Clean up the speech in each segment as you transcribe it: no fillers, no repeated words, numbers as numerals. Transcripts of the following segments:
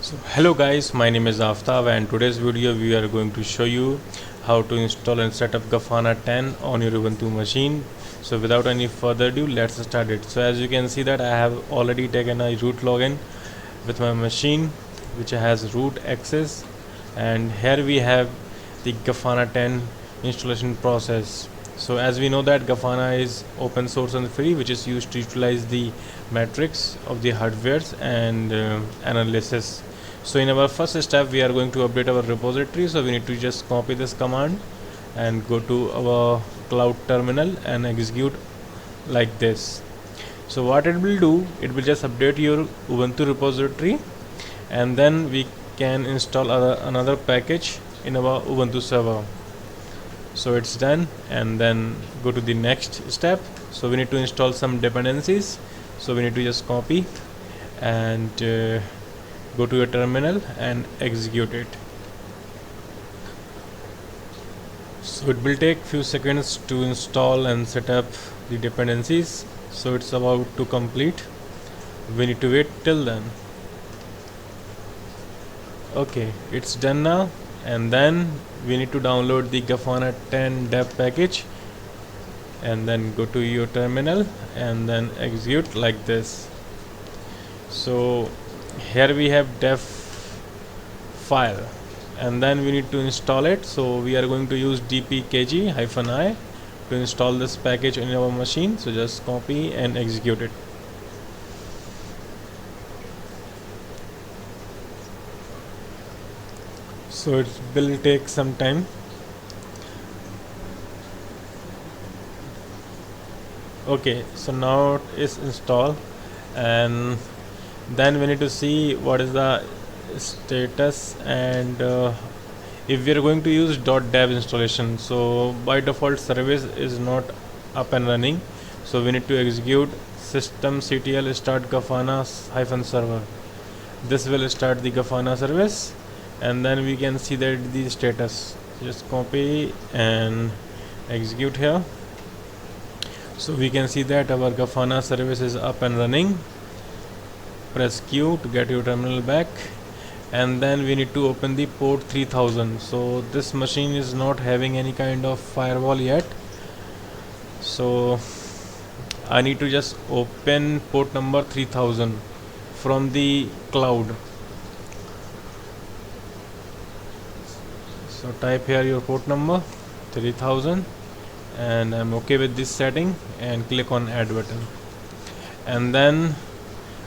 So hello guys, my name is Aftab and today's video we are going to show you how to install and set up Grafana 10 on your Ubuntu machine. So without any further ado, let's start it. So as you can see that I have already taken a root login with my machine which has root access, and here we have the Grafana 10 installation process. So as we know that Grafana is open source and free, which is used to utilize the metrics of the hardwares and analysis. So in our first step we are going to update our repository, so we need to just copy this command and go to our cloud terminal and execute like this. So what it will do, it will just update your Ubuntu repository, and then we can install another package in our Ubuntu server. So it's done, and then go to the next step. So we need to install some dependencies, so we need to just copy and go to your terminal and execute it. So it will take few seconds to install and set up the dependencies, so it's about to complete. We need to wait till then. Okay, it's done now, and then we need to download the Grafana 10 dev package and then go to your terminal and then execute like this. So here we have dev file, and then we need to install it. So we are going to use dpkg-i to install this package in our machine. So just copy and execute it. So it will take some time. Okay, so now it is installed, and then we need to see what is the status, and if we are going to use .dev installation, so by default service is not up and running, so we need to execute systemctl start grafana-server. This will start the Grafana service, and then we can see that the status. Just copy and execute here. So we can see that our Grafana service is up and running. Press Q to get your terminal back, and then we need to open the port 3000. So this machine is not having any kind of firewall yet, so I need to just open port number 3000 from the cloud. So type here your port number 3000, and I'm okay with this setting, and click on add button. And then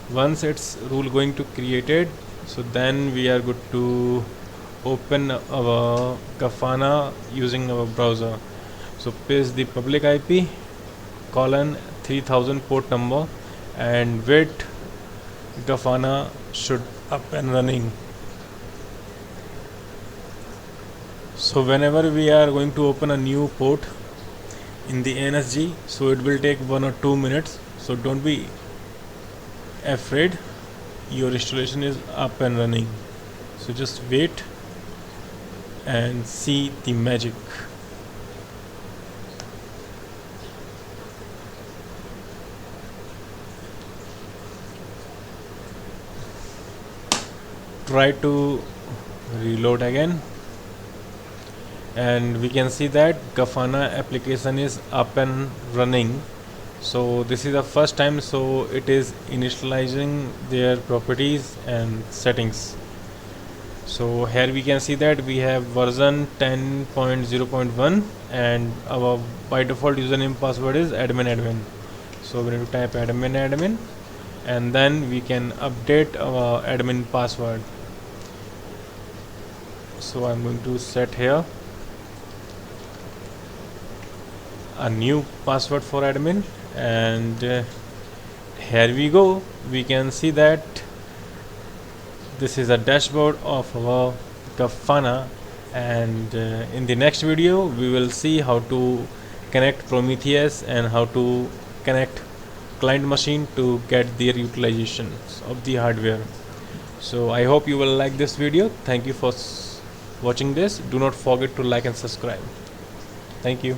once it's rule going to created, so then we are good to open our Grafana using our browser. So paste the public IP colon 3000 port number, and wait, Grafana should up and running. So whenever we are going to open a new port in the NSG, so it will take 1 or 2 minutes, so don't be afraid, your installation is up and running. So just wait and see the magic. Try to reload again, and we can see that Grafana application is up and running. So this is the first time, so it is initializing their properties and settings. So here we can see that we have version 10.0.1, and our by default username password is admin. So we need to type admin, and then we can update our admin password. So I'm going to set here a new password for admin, and here we go. We can see that this is a dashboard of our Grafana, and in the next video we will see how to connect Prometheus and how to connect client machine to get their utilization of the hardware. So I hope you will like this video. Thank you for watching this. Do not forget to like and subscribe. Thank you.